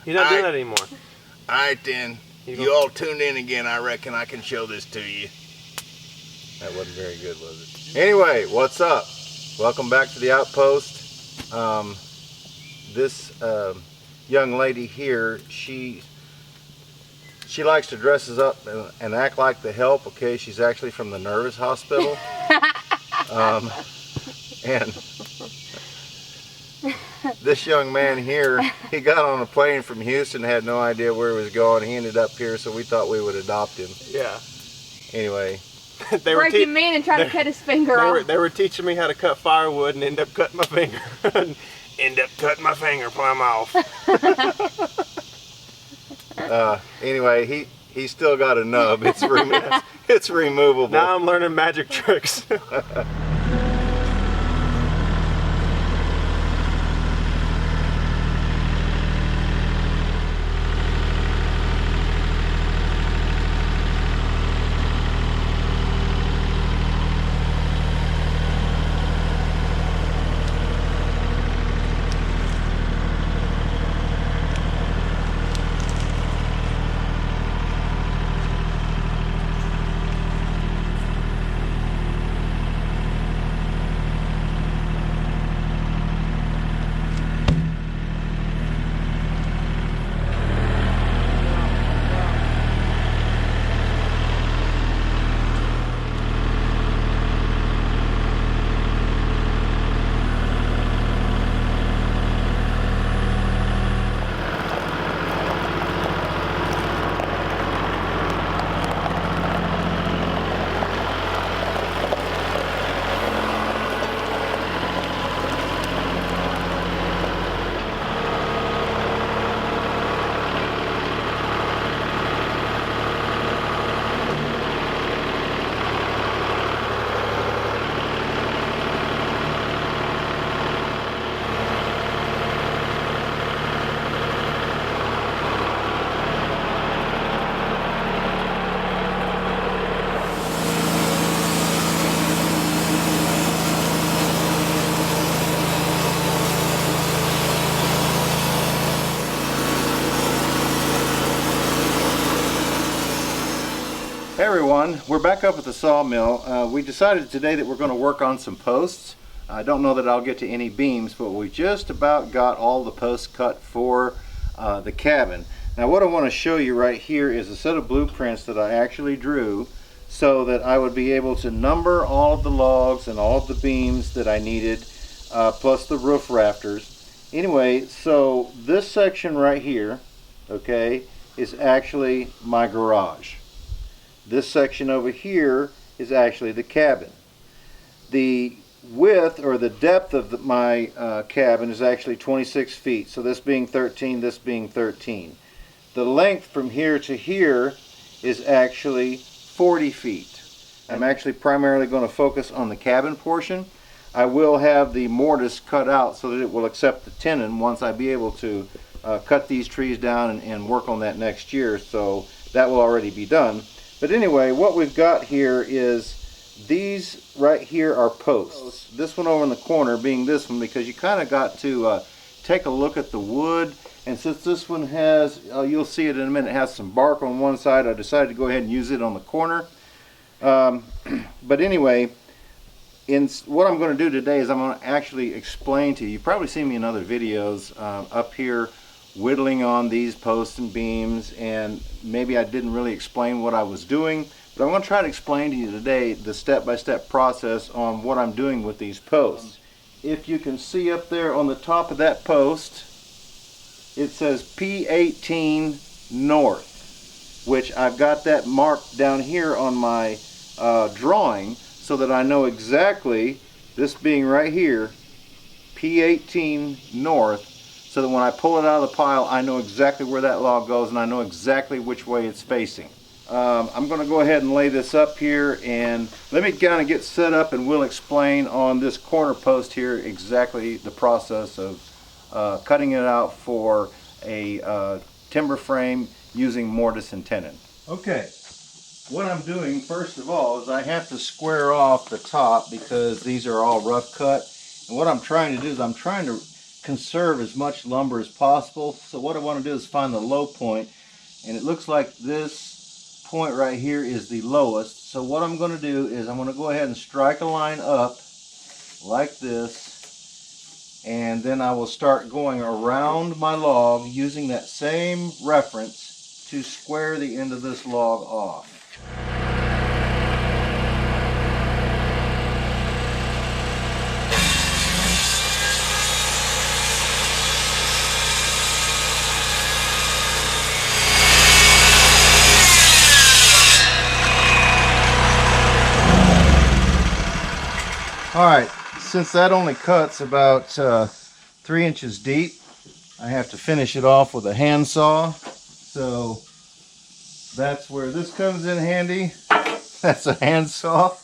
You're not doing that anymore. All right then. You all tuned in again. I reckon I can show this to you. That wasn't very good, was it? Anyway, what's up? Welcome back to the Outpost. This young lady here, she likes to dress us up and act like the help. Okay, she's actually from the Nervous Hospital. And this young man here, he got on a plane from Houston, had no idea where he was going. He ended up here, so we thought we would adopt him. Yeah. Anyway. They break him in and try to cut his finger off. They were teaching me how to cut firewood and end up cutting my finger. End up cutting my finger plumb off. Anyway, he still got a nub. It's removable. Now I'm learning magic tricks. Hey everyone, we're back up at the sawmill. We decided today that we're going to work on some posts. I don't know that I'll get to any beams, but we just about got all the posts cut for the cabin. Now what I want to show you right here is a set of blueprints that I actually drew so that I would be able to number all of the logs and all of the beams that I needed, plus the roof rafters. Anyway, so this section right here, okay, is actually my garage. This section over here is actually the cabin. The width or the depth of my cabin is actually 26 feet. So this being 13, this being 13. The length from here to here is actually 40 feet. I'm actually primarily going to focus on the cabin portion. I will have the mortise cut out so that it will accept the tenon once I be able to cut these trees down and work on that next year. So that will already be done. But anyway, what we've got here is these right here are posts. This one over in the corner being this one, because you kind of got to take a look at the wood. And since this one has, you'll see it in a minute, it has some bark on one side, I decided to go ahead and use it on the corner. But anyway, what I'm going to do today is I'm going to actually explain to you. You've probably seen me in other videos up here whittling on these posts and beams, and maybe I didn't really explain what I was doing, but I'm going to try to explain to you today the step-by-step process on what I'm doing with these posts. If you can see up there on the top of that post, it says P18 North, which I've got that marked down here on my drawing so that I know exactly, this being right here, P18 North, so that when I pull it out of the pile, I know exactly where that log goes and I know exactly which way it's facing. I'm going to go ahead and lay this up here, and let me kind of get set up and we'll explain on this corner post here exactly the process of cutting it out for a timber frame using mortise and tenon. Okay, what I'm doing first of all is I have to square off the top because these are all rough cut. And what I'm trying to do is I'm trying to conserve as much lumber as possible. So what I want to do is find the low point, and it looks like this point right here is the lowest. So what I'm going to do is I'm going to go ahead and strike a line up like this, and then I will start going around my log using that same reference to square the end of this log off. Alright, since that only cuts about 3 inches deep, I have to finish it off with a handsaw. So that's where this comes in handy. That's a handsaw.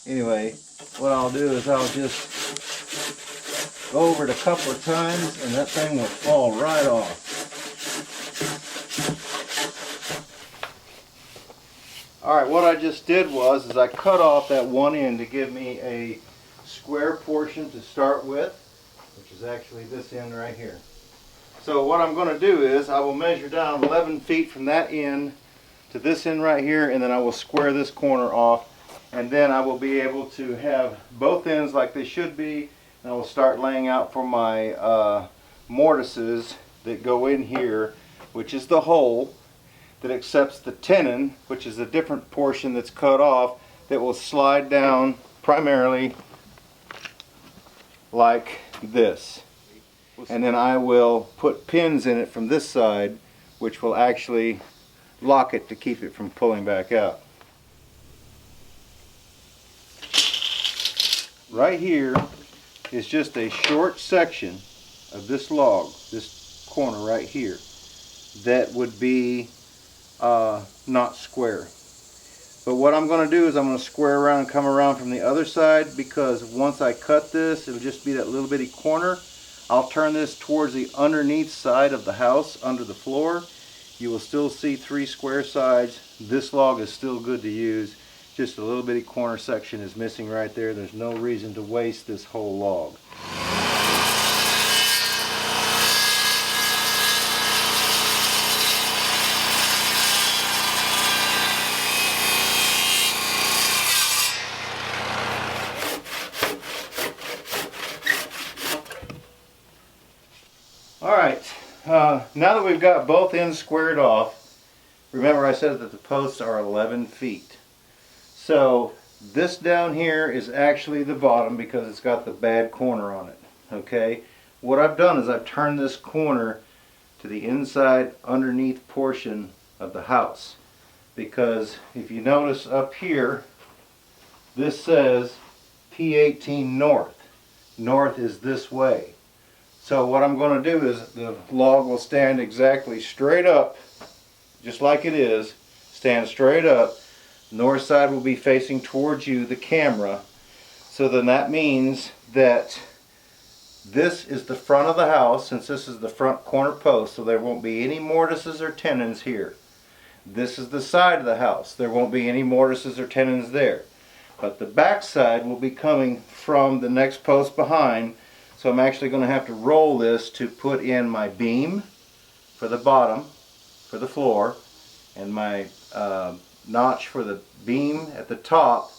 Anyway, what I'll do is I'll just go over it a couple of times and that thing will fall right off. Alright, what I just did was I cut off that one end to give me a square portion to start with, which is actually this end right here. So what I'm going to do is I will measure down 11 feet from that end to this end right here, and then I will square this corner off, and then I will be able to have both ends like they should be, and I will start laying out for my mortises that go in here, which is the hole that accepts the tenon, which is a different portion that's cut off that will slide down primarily like this. And then I will put pins in it from this side, which will actually lock it to keep it from pulling back out. Right here is just a short section of this log, this corner right here, that would be not square. But what I'm going to do is I'm going to square around and come around from the other side, because once I cut this, it'll just be that little bitty corner. I'll turn this towards the underneath side of the house, under the floor. You will still see 3 square sides. This log is still good to use. Just a little bitty corner section is missing right there. There's no reason to waste this whole log. Alright, now that we've got both ends squared off, remember I said that the posts are 11 feet. So this down here is actually the bottom because it's got the bad corner on it. Okay, what I've done is I've turned this corner to the inside underneath portion of the house, because if you notice up here, this says P18 north. North is this way. So what I'm going to do is the log will stand exactly straight up, just like it is. Stand straight up. North side will be facing towards you, the camera. So then that means that this is the front of the house, since this is the front corner post, so there won't be any mortises or tenons here. This is the side of the house. There won't be any mortises or tenons there. But the back side will be coming from the next post behind. So I'm actually going to have to roll this to put in my beam for the bottom, for the floor, and my notch for the beam at the top,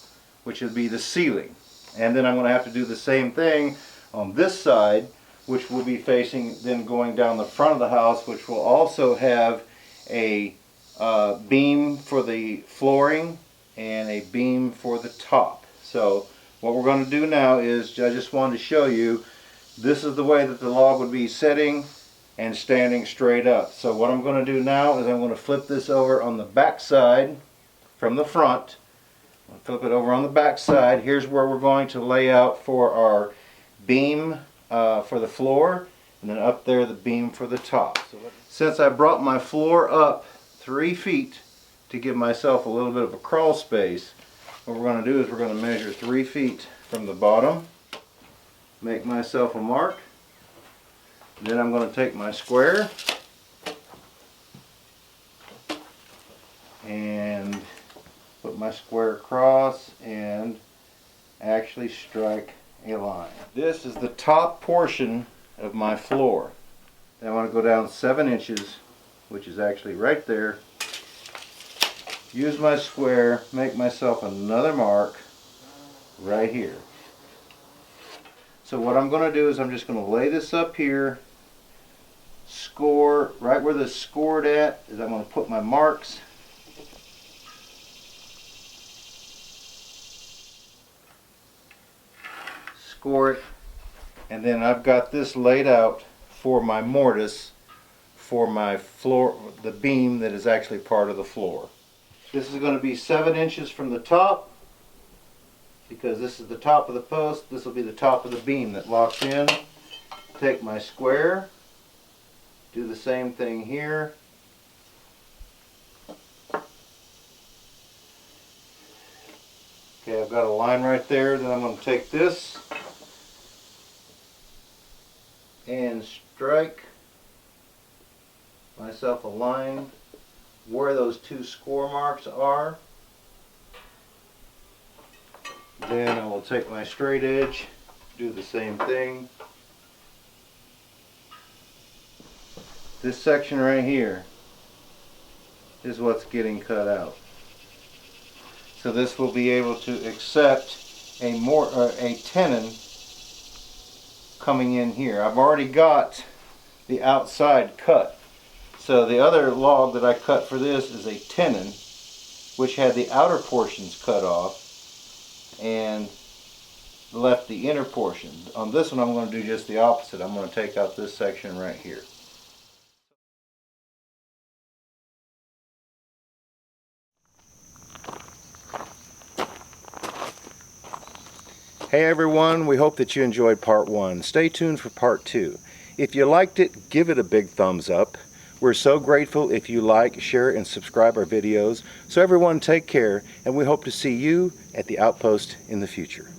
which would be the ceiling. And then I'm going to have to do the same thing on this side, which will be facing, then going down the front of the house, which will also have a beam for the flooring and a beam for the top. So what we're going to do now is, I just wanted to show you, this is the way that the log would be sitting and standing straight up. So what I'm going to do now is I'm going to flip this over on the back side from the front. I'll flip it over on the back side. Here's where we're going to lay out for our beam for the floor, and then up there the beam for the top. So since I brought my floor up 3 feet to give myself a little bit of a crawl space, what we're going to do is we're going to measure 3 feet from the bottom, make myself a mark, then I'm going to take my square and put my square across and actually strike a line. This is the top portion of my floor. Then I want to go down 7 inches, which is actually right there. Use my square, make myself another mark right here. So what I'm going to do is I'm just going to lay this up here, score right where this scored at, is I'm going to put my marks. Score it, and then I've got this laid out for my mortise for my floor, the beam that is actually part of the floor. This is going to be 7 inches from the top, because this is the top of the post. This will be the top of the beam that locks in. Take my square, do the same thing here. Okay, I've got a line right there. Then I'm going to take this and strike myself a line where those 2 score marks are. Then I will take my straight edge, do the same thing. This section right here is what's getting cut out. So this will be able to accept a tenon coming in here. I've already got the outside cut. So the other log that I cut for this is a tenon, which had the outer portions cut off and left the inner portion. On this one I'm going to do just the opposite. I'm going to take out this section right here. Hey everyone, we hope that you enjoyed part 1. Stay tuned for part 2. If you liked it, give it a big thumbs up. We're so grateful if you like, share, and subscribe our videos. So everyone take care, and we hope to see you at the Outpost in the future.